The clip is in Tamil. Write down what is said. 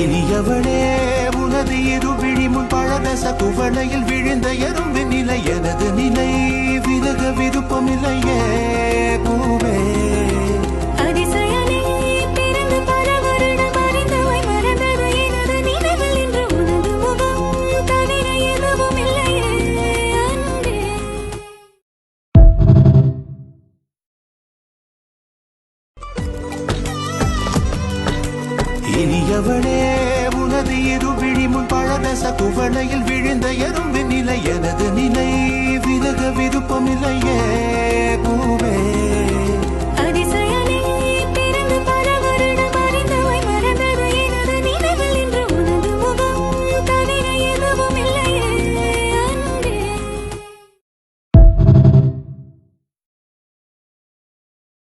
இனியவளே உனது இருவிழி முன் பழதச குவளையில் விழுந்த எறும்பு நிலை எனது நிலை விலக விருப்பமில்லையே பூவே இனியவளே உனது இருவிழி முன் பழதச குவளையில் விழுந்த எறும்பு நிலை எனது நிலை விலக விருப்பமில்லையே பூவே